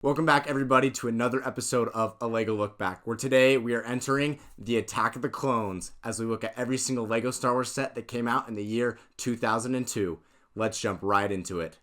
Welcome back, everybody, to another episode of A Lego Look Back, where today we are entering the Attack of the Clones as we look at every single Lego Star Wars set that came out in the year 2002. Let's jump right into it.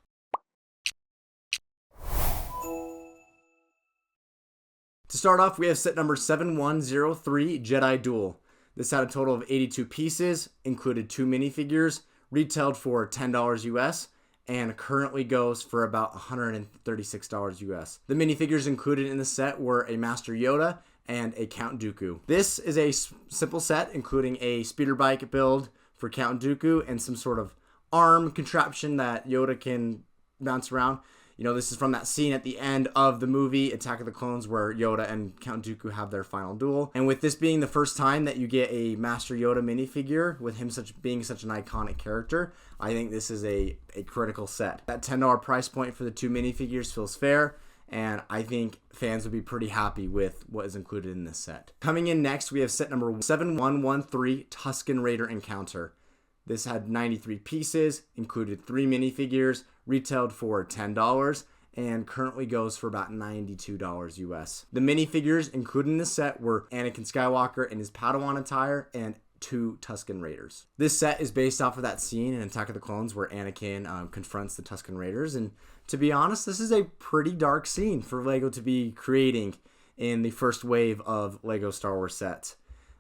To start off, we have set number 7103, Jedi Duel. This had a total of 82 pieces, included 2 minifigures, retailed for $10 US, and currently goes for about $136 US. The minifigures included in the set were a Master Yoda and a Count Dooku. This is a simple set, including a speeder bike build for Count Dooku and some sort of arm contraption that Yoda can bounce around. You know, this is from that scene at the end of the movie Attack of the Clones where Yoda and Count Dooku have their final duel. And with this being the first time that you get a Master Yoda minifigure, with him being such an iconic character, I think this is a critical set. That $10 price point for the 2 minifigures feels fair, and I think fans would be pretty happy with what is included in this set. Coming in next, we have set number 7113, Tusken Raider Encounter. This had 93 pieces, included 3 minifigures, retailed for $10, and currently goes for about $92 US. The minifigures included in this set were Anakin Skywalker in his Padawan attire and 2 Tusken Raiders. This set is based off of that scene in Attack of the Clones where Anakin confronts the Tusken Raiders, and to be honest, this is a pretty dark scene for LEGO to be creating in the first wave of LEGO Star Wars sets.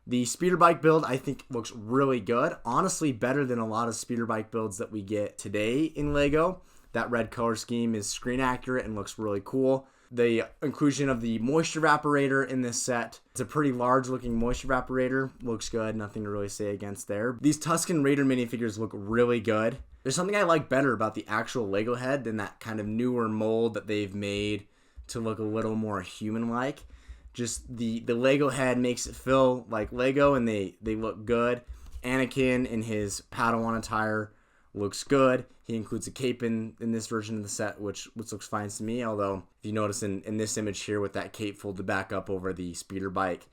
The speeder bike build, I think, looks really good. Honestly, better than a lot of speeder bike builds that we get today in LEGO. That red color scheme is screen accurate and looks really cool. The inclusion of the moisture evaporator in this set, it's a pretty large looking moisture evaporator. Looks good, nothing to really say against there. These Tusken Raider minifigures look really good. There's something I like better about the actual LEGO head than that kind of newer mold that they've made to look a little more human-like. Just the Lego head makes it feel like Lego, and they look good. Anakin in his Padawan attire looks good. He includes a cape in this version of the set, which looks fine to me. Although, if you notice in this image here with that cape folded back up over the speeder bike,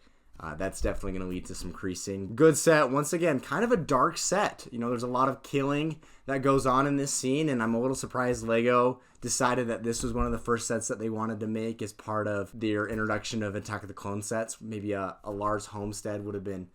that's definitely going to lead to some creasing. Good set. Once again, kind of a dark set. You know, there's a lot of killing that goes on in this scene, and I'm a little surprised LEGO decided that this was one of the first sets that they wanted to make as part of their introduction of Attack of the Clone sets. Maybe a Lars Homestead would have been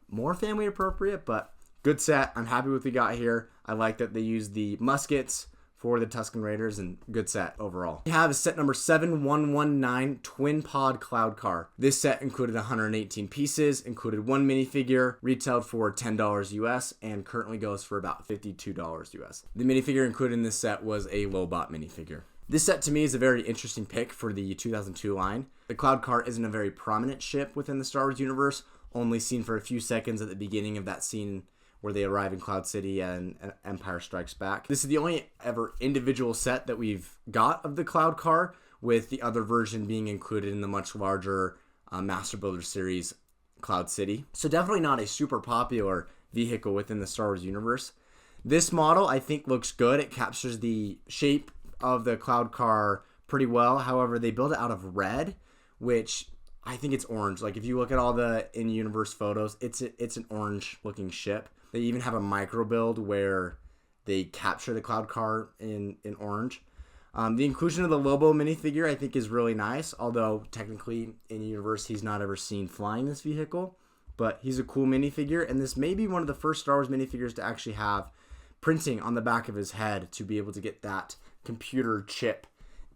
more family appropriate, but good set. I'm happy with what we got here. I like that they used the muskets for the Tusken Raiders, and good set overall. We have set number 7119, Twin Pod Cloud Car. This set included 118 pieces, included 1 minifigure, retailed for $10 US, and currently goes for about $52 US. The minifigure included in this set was a Lobot minifigure. This set to me is a very interesting pick for the 2002 line. The Cloud Car isn't a very prominent ship within the Star Wars universe, only seen for a few seconds at the beginning of that scene where they arrive in Cloud City and Empire Strikes Back. This is the only ever individual set that we've got of the Cloud Car, with the other version being included in the much larger Master Builder series Cloud City. So definitely not a super popular vehicle within the Star Wars universe. This model I think looks good. It captures the shape of the Cloud Car pretty well. However, they build it out of red, which I think it's orange. Like if you look at all the in-universe photos, it's an orange looking ship. They even have a micro build where they capture the Cloud Car in orange. The inclusion of the Lobo minifigure I think is really nice, although technically in universe he's not ever seen flying this vehicle, but he's a cool minifigure, and this may be one of the first Star Wars minifigures to actually have printing on the back of his head to be able to get that computer chip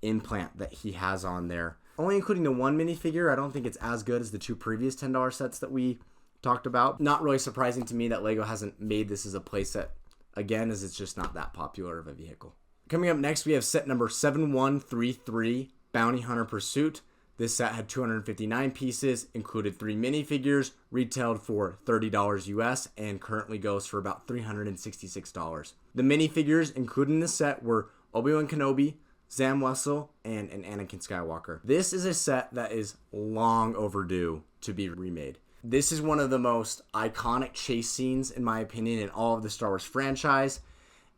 implant that he has on there. Only including the 1 minifigure, I don't think it's as good as the 2 previous $10 sets that we talked about. Not really surprising to me that LEGO hasn't made this as a playset again, as it's just not that popular of a vehicle. Coming up next, we have set number 7133, Bounty Hunter Pursuit. This set had 259 pieces, included 3 minifigures, retailed for $30 US, and currently goes for about $366. The minifigures included in this set were Obi-Wan Kenobi, Zam Wesell, and an Anakin Skywalker. This is a set that is long overdue to be remade. This is one of the most iconic chase scenes, in my opinion, in all of the Star Wars franchise.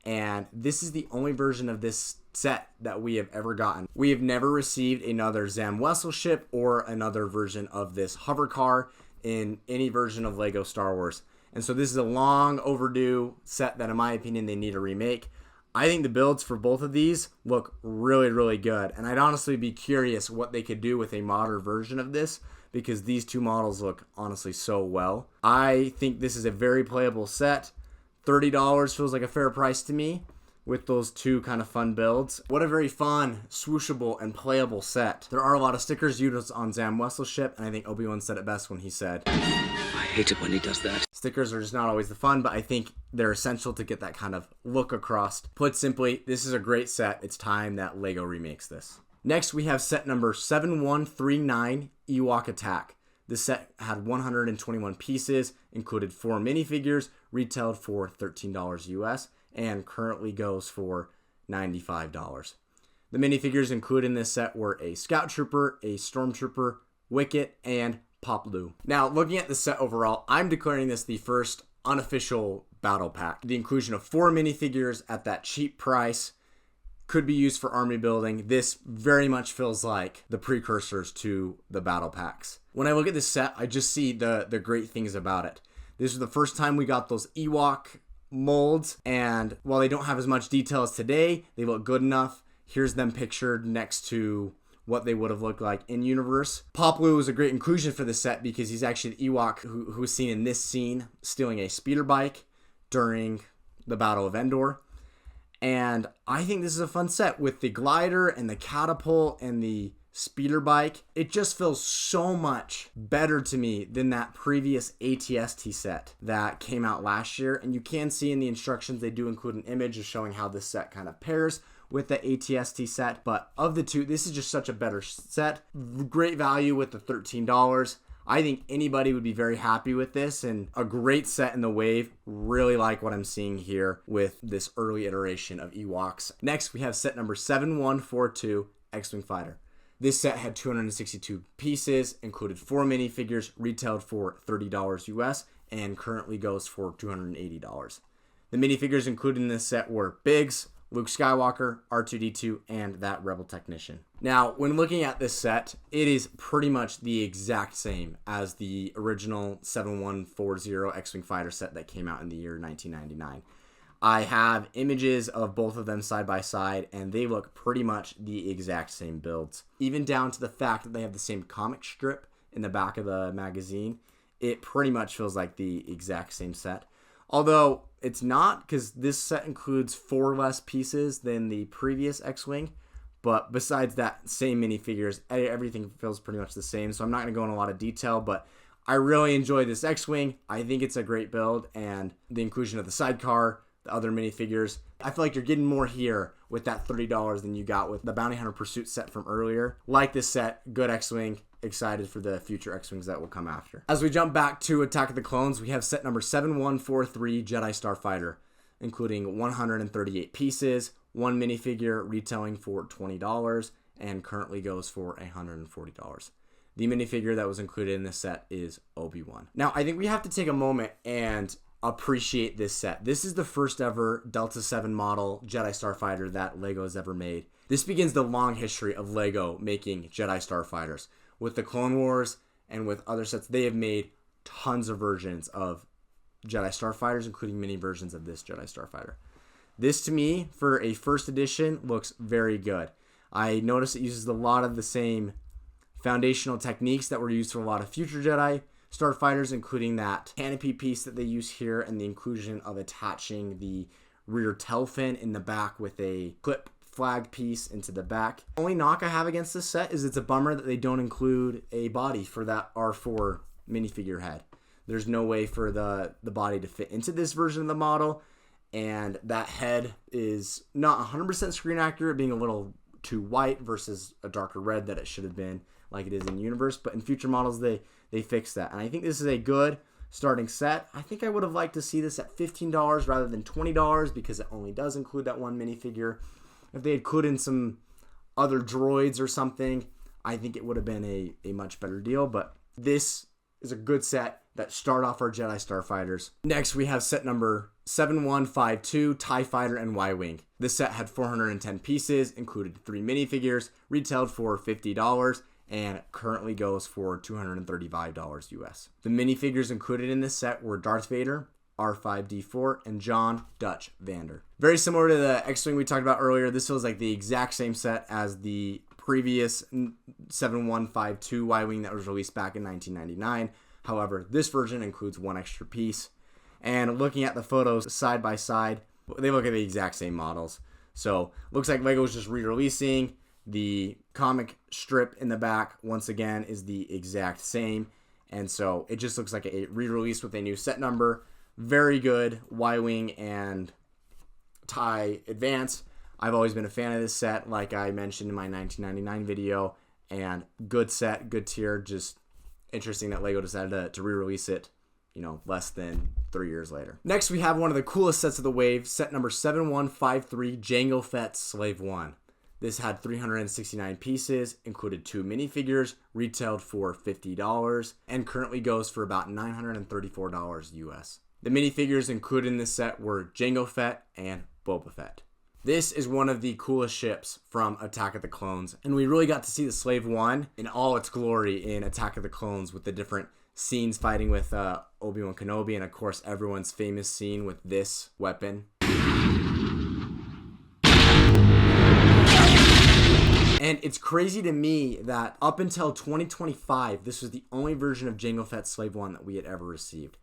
And this is the only version of this set that we have ever gotten. We have never received another Zam Wesell ship or another version of this hover car in any version of LEGO Star Wars. And so this is a long overdue set that, in my opinion, they need to remake. I think the builds for both of these look really, really good. And I'd honestly be curious what they could do with a modern version of this, because these two models look honestly so well. I think this is a very playable set. $30 feels like a fair price to me with those two kind of fun builds. What a very fun, swooshable, and playable set. There are a lot of stickers used on Zam Wessel's ship, and I think Obi-Wan said it best when he said, "I hate it when he does that." Stickers are just not always the fun, but I think they're essential to get that kind of look across. Put simply, this is a great set. It's time that LEGO remakes this. Next, we have set number 7139, Ewok Attack. This set had 121 pieces, included 4 minifigures, retailed for $13 US, and currently goes for $95. The minifigures included in this set were a Scout Trooper, a Stormtrooper, Wicket, and Pop Lou. Now, looking at the set overall, I'm declaring this the first unofficial battle pack. The inclusion of 4 minifigures at that cheap price could be used for army building. This very much feels like the precursors to the battle packs. When I look at this set, I just see the great things about it. This was the first time we got those Ewok molds, and while they don't have as much detail as today, they look good enough. Here's them pictured next to what they would have looked like in universe. Pop Lou is a great inclusion for this set because he's actually the Ewok who was seen in this scene stealing a speeder bike during the Battle of Endor. And I think this is a fun set with the glider and the catapult and the speeder bike. It just feels so much better to me than that previous ATST set that came out last year. And you can see in the instructions, they do include an image of showing how this set kind of pairs with the ATST set. But of the two, this is just such a better set. Great value with the $13. I think anybody would be very happy with this, and a great set in the wave. Really like what I'm seeing here with this early iteration of Ewoks. Next, we have set number 7142, X-Wing Fighter. This set had 262 pieces, included 4 minifigures, retailed for $30 US, and currently goes for $280. The minifigures included in this set were Biggs, Luke Skywalker, R2-D2, and that Rebel Technician. Now, when looking at this set, it is pretty much the exact same as the original 7140 X-Wing Fighter set that came out in the year 1999. I have images of both of them side by side, and they look pretty much the exact same builds. Even down to the fact that they have the same comic strip in the back of the magazine, it pretty much feels like the exact same set. Although it's not, because this set includes 4 less pieces than the previous X-Wing. But besides that, same minifigures, everything feels pretty much the same. So I'm not going to go in a lot of detail, but I really enjoy this X-Wing. I think it's a great build, and the inclusion of the sidecar, the other minifigures, I feel like you're getting more here with that $30 than you got with the Bounty Hunter Pursuit set from earlier. Like this set, good X-Wing. Excited for the future X-Wings that will come after. As we jump back to Attack of the Clones, we have set number 7143, Jedi Starfighter, including 138 pieces, 1 minifigure retailing for $20, and currently goes for $140. The minifigure that was included in this set is Obi-Wan. Now, I think we have to take a moment and appreciate this set. This is the first ever Delta 7 model Jedi Starfighter that LEGO has ever made. This begins the long history of LEGO making Jedi Starfighters. With the Clone Wars and with other sets, they have made tons of versions of Jedi Starfighters, including mini versions of this Jedi Starfighter. This, to me, for a first edition, looks very good. I notice it uses a lot of the same foundational techniques that were used for a lot of future Jedi Starfighters, including that canopy piece that they use here and the inclusion of attaching the rear tail fin in the back with a clip flag piece into the back. The only knock I have against this set is it's a bummer that they don't include a body for that R4 minifigure head. There's no way for the body to fit into this version of the model, and that head is not 100% screen accurate, being a little too white versus a darker red that it should have been like it is in universe. But in future models, they fix that, and I think this is a good starting set. I think I would have liked to see this at $15 rather than $20 because it only does include that 1 minifigure. If they had included in some other droids or something, I think it would have been a much better deal. But this is a good set that start off our Jedi Starfighters. Next, we have set number 7152, TIE Fighter and Y-Wing. This set had 410 pieces, included 3 minifigures, retailed for $50, and currently goes for $235 US. The minifigures included in this set were Darth Vader, R5D4, and John Dutch Vander. Very similar to the X-Wing we talked about earlier. This feels like the exact same set as the previous 7152 Y-Wing that was released back in 1999. However, this version includes one extra piece. And looking at the photos side by side, they look at the exact same models. So looks like LEGO is just re-releasing. The comic strip in the back, once again, is the exact same. And so it just looks like a re-release with a new set number. Very good Y-Wing and TIE Advance. I've always been a fan of this set, like I mentioned in my 1999 video. And good set, good tier. Just interesting that LEGO decided to re-release it, less than 3 years later. Next, we have one of the coolest sets of the wave, set number 7153, Jango Fett Slave 1. This had 369 pieces, included 2 minifigures, retailed for $50, and currently goes for about $934 US. The minifigures included in this set were Jango Fett and Boba Fett. This is one of the coolest ships from Attack of the Clones, and we really got to see the Slave 1 in all its glory in Attack of the Clones with the different scenes fighting with Obi-Wan Kenobi, and of course everyone's famous scene with this weapon. And it's crazy to me that up until 2025, this was the only version of Jango Fett Slave 1 that we had ever received.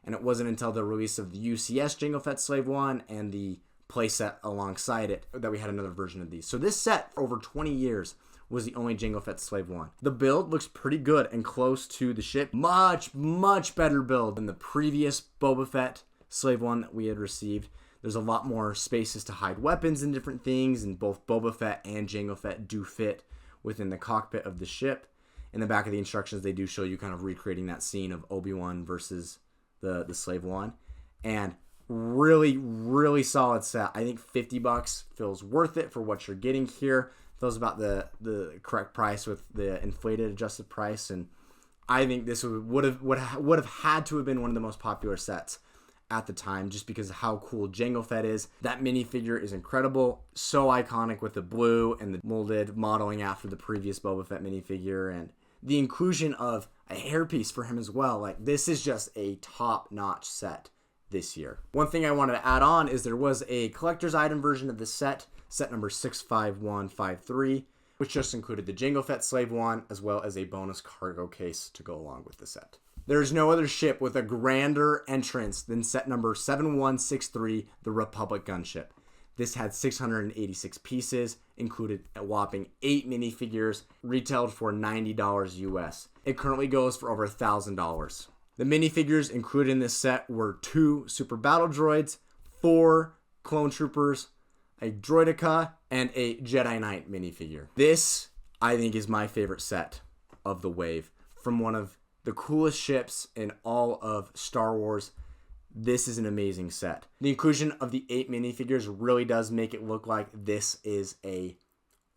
And it wasn't until the release of the UCS Jango Fett Slave 1 and the playset alongside it that we had another version of these. So this set, for over 20 years, was the only Jango Fett Slave 1. The build looks pretty good and close to the ship. Much, much better build than the previous Boba Fett Slave 1 that we had received. There's a lot more spaces to hide weapons and different things, and both Boba Fett and Jango Fett do fit within the cockpit of the ship. In the back of the instructions, they do show you kind of recreating that scene of Obi-Wan versus the Slave 1. And really, really solid set. I think $50 feels worth it for what you're getting here. Feels about the correct price with the inflated adjusted price, and I think this would have had to have been one of the most popular sets at the time, just because of how cool Jango Fett is. That minifigure is incredible, so iconic with the blue and the molded modeling after the previous Boba Fett minifigure, and the inclusion of a hairpiece for him as well. Like, this is just a top-notch set this year. One thing I wanted to add on is there was a collector's item version of the set number 65153, which just included the Jango Fett Slave 1 as well as a bonus cargo case to go along with the set. There's no other ship with a grander entrance than set number 7163, the Republic Gunship. This had 686 pieces, included a whopping 8 minifigures, retailed for $90 US. It currently goes for over $1,000. The minifigures included in this set were 2 Super Battle Droids, 4 Clone Troopers, a Droideka, and a Jedi Knight minifigure. This, I think, is my favorite set of the wave. From one of the coolest ships in all of Star Wars, this is an amazing set. The inclusion of the 8 minifigures really does make it look like this is a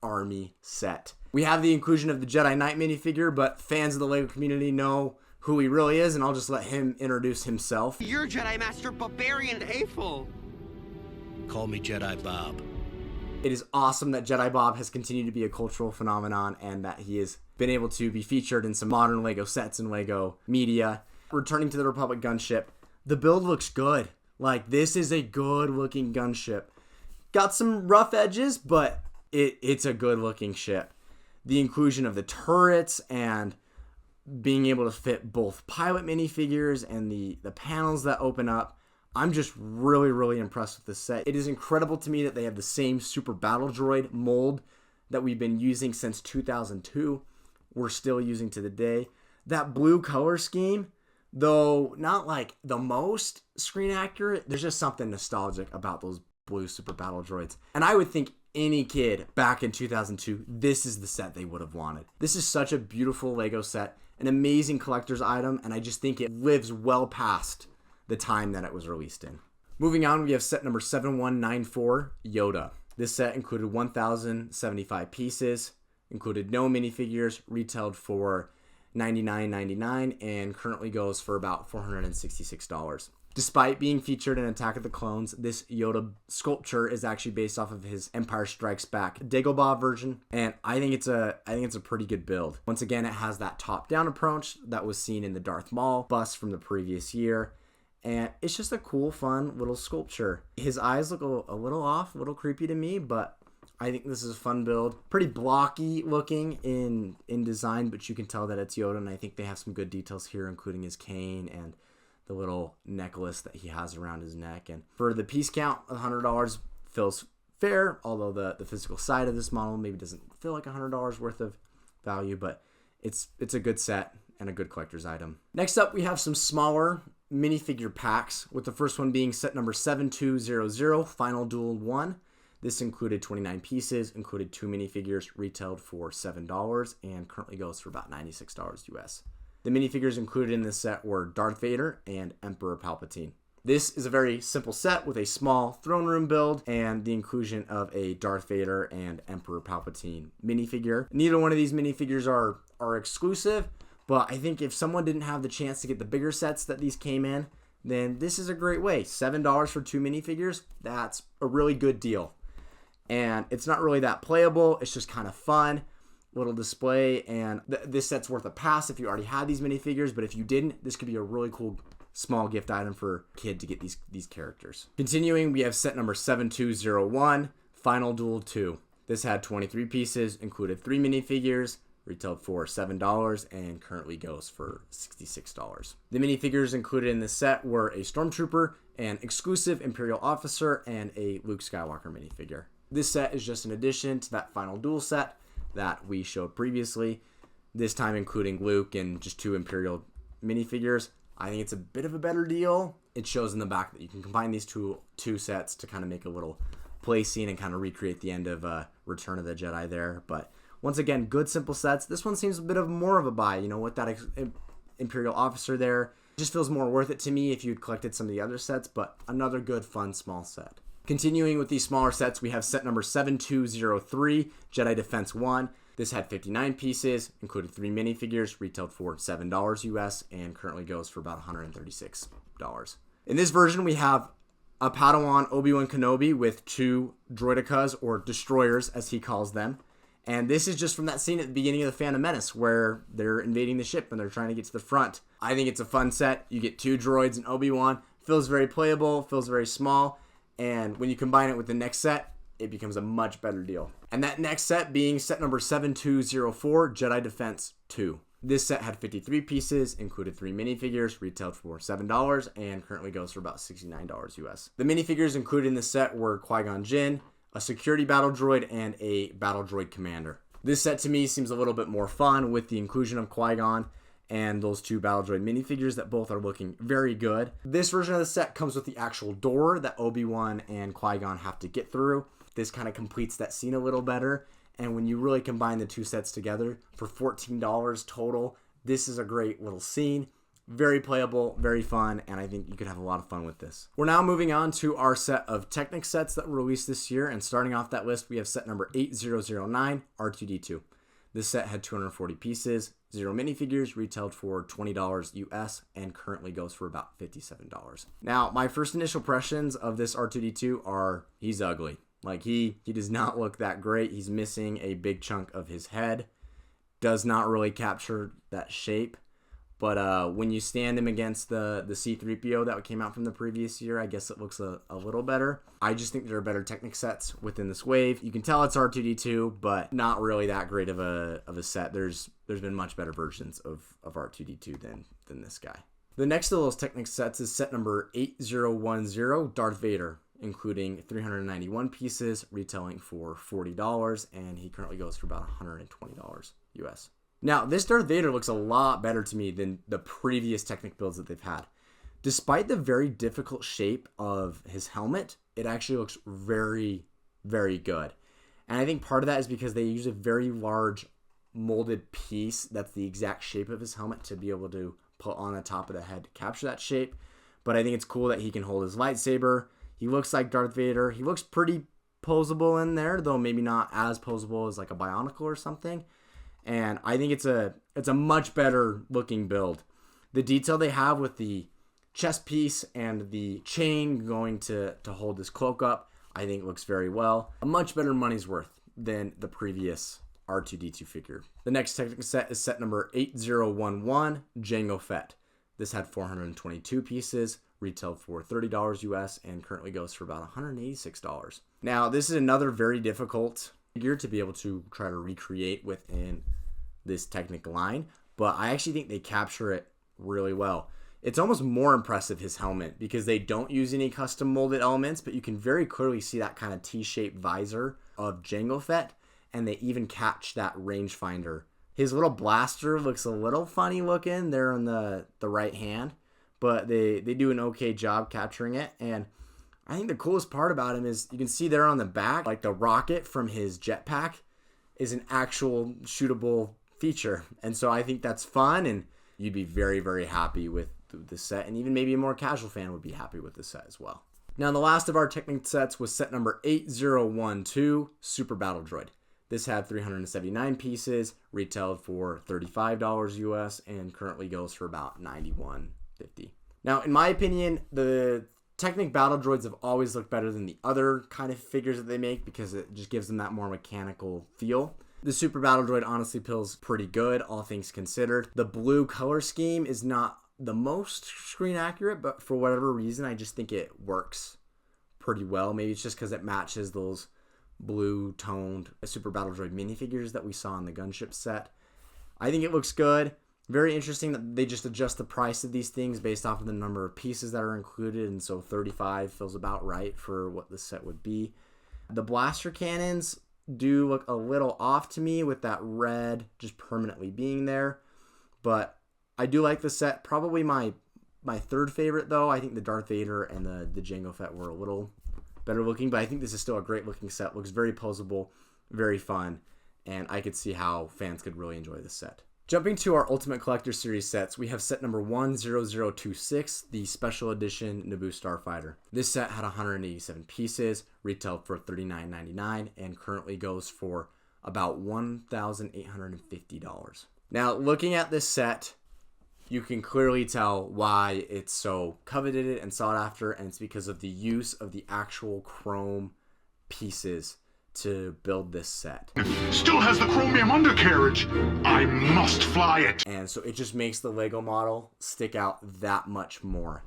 army set. We have the inclusion of the Jedi Knight minifigure, but fans of the LEGO community know who he really is, and I'll just let him introduce himself. You're Jedi Master Barbarian Hateful. Call me Jedi Bob. It is awesome that Jedi Bob has continued to be a cultural phenomenon and that he has been able to be featured in some modern LEGO sets and LEGO media. Returning to the Republic Gunship, the build looks good. Like, this is a good looking gunship. Got some rough edges, but it's a good looking ship. The inclusion of the turrets and being able to fit both pilot minifigures and the panels that open up, I'm just really, really impressed with this set. It is incredible to me that they have the same Super Battle Droid mold that we've been using since 2002. We're still using to the day. That blue color scheme, though not like the most screen accurate, there's just something nostalgic about those blue Super Battle Droids. And I would think any kid back in 2002, this is the set they would have wanted. This is such a beautiful LEGO set, an amazing collector's item, and I just think it lives well past the time that it was released in. Moving on, we have set number 7194, Yoda. This set included 1,075 pieces, included no minifigures, retailed for $99.99, and currently goes for about $466. Despite being featured in Attack of the Clones, this Yoda sculpture is actually based off of his Empire Strikes Back Dagobah version, and I think it's a pretty good build. Once again, it has that top-down approach that was seen in the Darth Maul bust from the previous year, And it's just a cool, fun little sculpture. His eyes look a little off, a little creepy to me, but I think this is a fun build. Pretty blocky looking in design, but you can tell that it's Yoda, and I think they have some good details here, including his cane and the little necklace that he has around his neck. And for the piece count, $100 feels fair, although the physical side of this model maybe doesn't feel like $100 worth of value, but it's a good set and a good collector's item. Next up, we have some smaller minifigure packs, with the first one being set number 7200, Final Duel 1. This included 29 pieces, included 2 minifigures, retailed for $7, and currently goes for about $96 US. The minifigures included in this set were Darth Vader and Emperor Palpatine. This is a very simple set with a small throne room build and the inclusion of a Darth Vader and Emperor Palpatine minifigure. Neither one of these minifigures are exclusive, but I think if someone didn't have the chance to get the bigger sets that these came in, then this is a great way. $7 for 2 minifigures, that's a really good deal. And it's not really that playable, it's just kind of fun. Little display, and this set's worth a pass if you already had these minifigures, but if you didn't, this could be a really cool small gift item for a kid to get these characters. Continuing, we have set number 7201, Final Duel 2. This had 23 pieces, included 3 minifigures, retailed for $7, and currently goes for $66. The minifigures included in this set were a Stormtrooper, an exclusive Imperial officer, and a Luke Skywalker minifigure. This set is just an addition to that Final Duel set that we showed previously, this time including Luke and just 2 Imperial minifigures. I think it's a bit of a better deal. It shows in the back that you can combine these two sets to kind of make a little play scene and kind of recreate the end of Return of the Jedi there. But once again, good simple sets. This one seems a bit of more of a buy, with that Imperial officer there. It just feels more worth it to me if you'd collected some of the other sets, but another good, fun, small set. Continuing with these smaller sets, we have set number 7203, Jedi Defense 1. This had 59 pieces, included 3 minifigures, retailed for $7 US, and currently goes for about $136. In this version, we have a Padawan Obi-Wan Kenobi with 2 droidicas, or destroyers as he calls them. And this is just from that scene at the beginning of The Phantom Menace where they're invading the ship and they're trying to get to the front. I think it's a fun set. You get 2 droids and Obi-Wan. Feels very playable, feels very small. And when you combine it with the next set, it becomes a much better deal. And that next set being set number 7204, Jedi Defense 2. This set had 53 pieces, included 3 minifigures, retailed for $7, and currently goes for about $69 US. The minifigures included in this set were Qui-Gon Jinn, a security battle droid, and a battle droid commander. This set to me seems a little bit more fun with the inclusion of Qui-Gon and those 2 battle droid minifigures that both are looking very good. This version of the set comes with the actual door that Obi-Wan and Qui-Gon have to get through. This kind of completes that scene a little better. And when you really combine the 2 sets together for $14 total, this is a great little scene. Very playable, very fun, and I think you could have a lot of fun with this. We're now moving on to our set of Technic sets that were released this year, and starting off that list, we have set number 8009, R2-D2. This set had 240 pieces, 0 minifigures, retailed for $20 US, and currently goes for about $57. Now, my first initial impressions of this R2-D2 are, he's ugly. Like, he does not look that great. He's missing a big chunk of his head. Does not really capture that shape. But when you stand him against the C-3PO that came out from the previous year, I guess it looks a little better. I just think there are better Technic sets within this wave. You can tell it's R2-D2, but not really that great of a set. There's been much better versions of R2-D2 than this guy. The next of those Technic sets is set number 8010, Darth Vader, including 391 pieces, retailing for $40, and he currently goes for about $120 US. Now, this Darth Vader looks a lot better to me than the previous Technic builds that they've had. Despite the very difficult shape of his helmet, it actually looks very, very good. And I think part of that is because they use a very large molded piece that's the exact shape of his helmet to be able to put on the top of the head to capture that shape. But I think it's cool that he can hold his lightsaber. He looks like Darth Vader. He looks pretty posable in there, though maybe not as posable as like a Bionicle or something. And I think it's a much better looking build. The detail they have with the chest piece and the chain going to hold this cloak up, I think looks very well. A much better money's worth than the previous R2-D2 figure. The next Technic set is set number 8011, Jango Fett. This had 422 pieces, retailed for $30 US and currently goes for about $186. Now, this is another very difficult figure to be able to try to recreate within this Technic line, but I actually think they capture it really well. It's almost more impressive, his helmet, because they don't use any custom molded elements, but you can very clearly see that kind of T-shaped visor of Jango Fett, and they even catch that rangefinder. His little blaster looks a little funny looking there on the right hand, but they do an okay job capturing it. And I think the coolest part about him is you can see there on the back, like the rocket from his jetpack is an actual shootable feature. And so I think that's fun, and you'd be very, very happy with the set, and even maybe a more casual fan would be happy with the set as well. Now, the last of our Technic sets was set number 8012, Super Battle Droid. This had 379 pieces, retailed for $35 US, and currently goes for about $91.50. Now, in my opinion, the Technic Battle Droids have always looked better than the other kind of figures that they make because it just gives them that more mechanical feel. The Super Battle Droid honestly feels pretty good, all things considered. The blue color scheme is not the most screen accurate, but for whatever reason, I just think it works pretty well. Maybe it's just because it matches those blue toned Super Battle Droid minifigures that we saw in the Gunship set. I think it looks good. Very interesting that they just adjust the price of these things based off of the number of pieces that are included, and so 35 feels about right for what the set would be. The blaster cannons do look a little off to me with that red just permanently being there, but I do like the set. Probably my third favorite, though. I think the Darth Vader and the Jango Fett were a little better looking, but I think this is still a great looking set. Looks very posable, very fun, and I could see how fans could really enjoy this set. Jumping to our Ultimate Collector Series sets, we have set number 10026, the Special Edition Naboo Starfighter. This set had 187 pieces, retailed for $39.99, and currently goes for about $1,850. Now, looking at this set, you can clearly tell why it's so coveted and sought after, and it's because of the use of the actual chrome pieces to build this set. Still has the chromium undercarriage. I must fly it. And so it just makes the Lego model stick out that much more.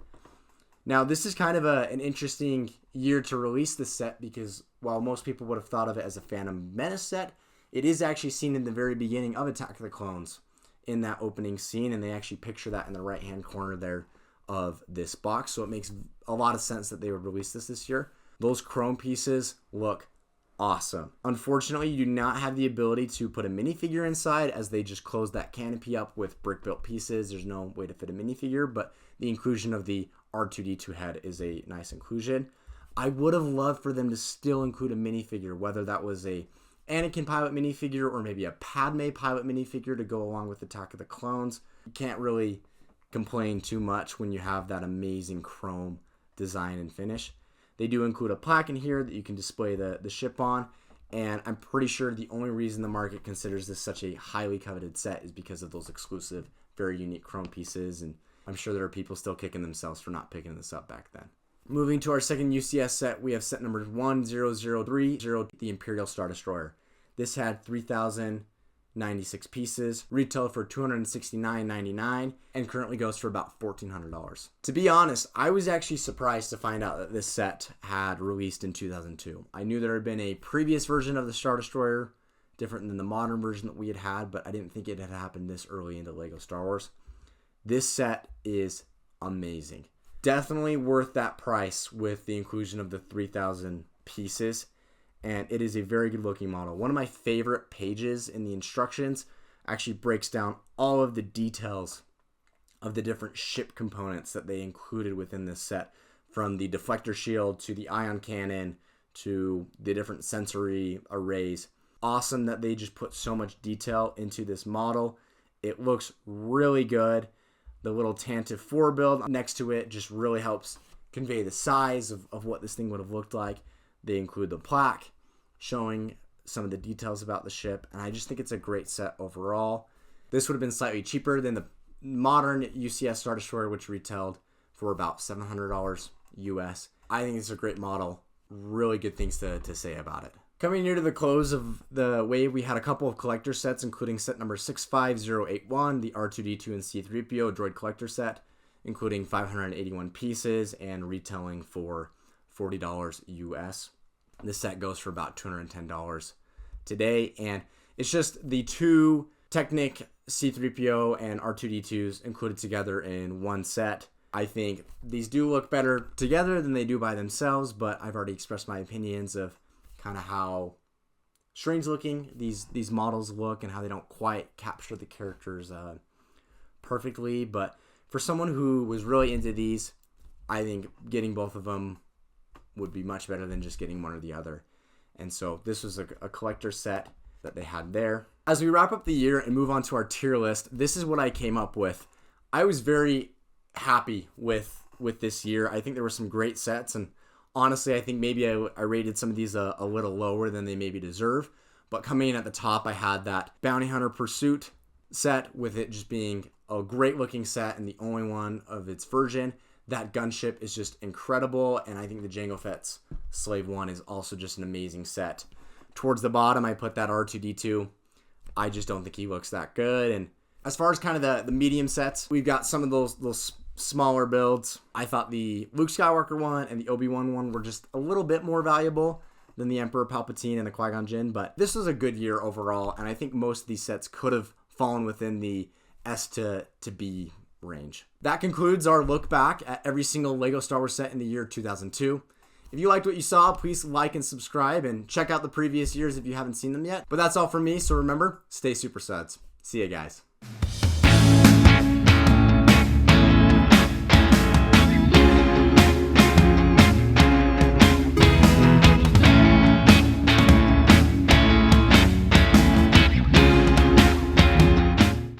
Now, this is kind of an interesting year to release this set because while most people would have thought of it as a Phantom Menace set, it is actually seen in the very beginning of Attack of the Clones in that opening scene, and they actually picture that in the right hand corner there of this box, so it makes a lot of sense that they would release this year. Those chrome pieces look awesome. Unfortunately, you do not have the ability to put a minifigure inside, as they just close that canopy up with brick built pieces. There's no way to fit a minifigure, but the inclusion of the R2-D2 head is a nice inclusion. I would have loved for them to still include a minifigure, whether that was a Anakin pilot minifigure or maybe a Padme pilot minifigure to go along with Attack of the Clones. You can't really complain too much when you have that amazing chrome design and finish. They do include a plaque in here that you can display the ship on, and I'm pretty sure the only reason the market considers this such a highly coveted set is because of those exclusive, very unique chrome pieces, and I'm sure there are people still kicking themselves for not picking this up back then. Moving to our second UCS set, we have set number 10030, the Imperial Star Destroyer. This had 3,096 pieces, retailed for $269.99, and currently goes for about $1,400. To be honest, I was actually surprised to find out that this set had released in 2002. I knew there had been a previous version of the Star Destroyer, different than the modern version that we had, but I didn't think it had happened this early into LEGO Star Wars. This set is amazing. Definitely worth that price with the inclusion of the 3,000 pieces, and it is a very good looking model. One of my favorite pages in the instructions actually breaks down all of the details of the different ship components that they included within this set, from the deflector shield to the ion cannon to the different sensory arrays. Awesome that they just put so much detail into this model. It looks really good. The little Tantive 4 build next to it just really helps convey the size of what this thing would have looked like. They include the plaque showing some of the details about the ship, and I just think it's a great set overall. This would have been slightly cheaper than the modern UCS Star Destroyer, which retailed for about $700 US. I think it's a great model. Really good things to say about it. Coming near to the close of the wave, we had a couple of collector sets, including set number 65081, the R2-D2 and C-3PO droid collector set. including 581 pieces and retailing for $40 US. This set goes for about $210 today, and it's just the two Technic C-3PO and R2-D2s included together in one set. I think these do look better together than they do by themselves, but I've already expressed my opinions of kind of how strange looking these models look and how they don't quite capture the characters perfectly. But for someone who was really into these, I think getting both of them would be much better than just getting one or the other. And so this was a collector set that they had there. As we wrap up the year and move on to our tier list, this is what I came up with. I was very happy with this year. I think there were some great sets, and honestly, I think maybe I rated some of these a little lower than they maybe deserve. But coming in at the top, I had that Bounty Hunter Pursuit set, with it just being a great looking set and the only one of its version. That gunship is just incredible, and I think the Jango Fett's Slave 1 is also just an amazing set. Towards the bottom, I put that R2-D2. I just don't think he looks that good. And as far as kind of the medium sets, we've got some of those smaller builds. I thought the Luke Skywalker one and the Obi-Wan one were just a little bit more valuable than the Emperor Palpatine and the Qui-Gon Jinn, but this was a good year overall, and I think most of these sets could have fallen within the S to B range. That concludes our look back at every single LEGO Star Wars set in the year 2002. If you liked what you saw, please like and subscribe, and check out the previous years if you haven't seen them yet. But that's all from me, so remember, stay super suds. See ya, guys.